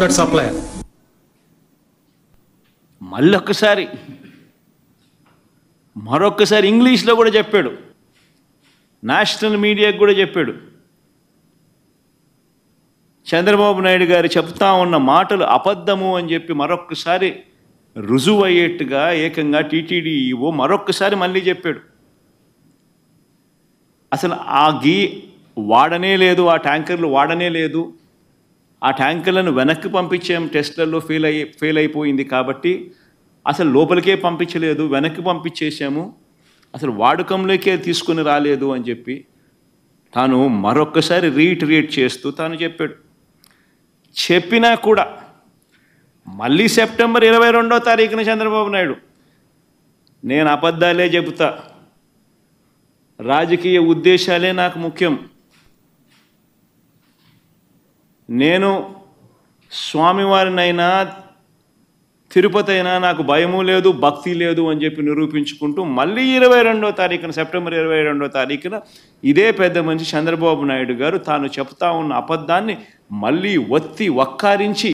groundnut supplier. మరొక్కసారి ఇంగ్లీష్లో కూడా చెప్పాడు, నేషనల్ మీడియాకు కూడా చెప్పాడు. చంద్రబాబు నాయుడు గారు చెప్తా ఉన్న మాటలు అబద్ధము అని చెప్పి మరొక్కసారి రుజువు అయ్యేట్టుగా ఏకంగా టీటీడీ ఈవో మరొక్కసారి మళ్ళీ చెప్పాడు. అసలు ఆ వాడనే లేదు, ఆ ట్యాంకర్లు వాడనే లేదు, ఆ ట్యాంకర్లను వెనక్కి పంపించాం, టెస్ట్లలో ఫెయిల్ అయిపోయింది కాబట్టి అసలు లోపలికే పంపించలేదు, వెనక్కి పంపించేసాము, అసలు వాడకంలోకే తీసుకుని రాలేదు అని చెప్పి తాను మరొక్కసారి రీట్రీట్ చేస్తూ తాను చెప్పాడు. చెప్పినా కూడా మళ్ళీ సెప్టెంబర్ 22వ తారీఖున చంద్రబాబు నాయుడు, నేను అబద్ధాలే చెబుతా, రాజకీయ ఉద్దేశాలే నాకు ముఖ్యం, నేను స్వామివారినైనా తిరుపతి అయినా నాకు భయము లేదు, భక్తి లేదు అని చెప్పి నిరూపించుకుంటూ మళ్ళీ 22వ తారీఖున, సెప్టెంబర్ 22వ తారీఖున ఇదే పెద్ద మనిషి చంద్రబాబు నాయుడు గారు తాను చెప్తా ఉన్న అబద్ధాన్ని మళ్ళీ వక్కారించి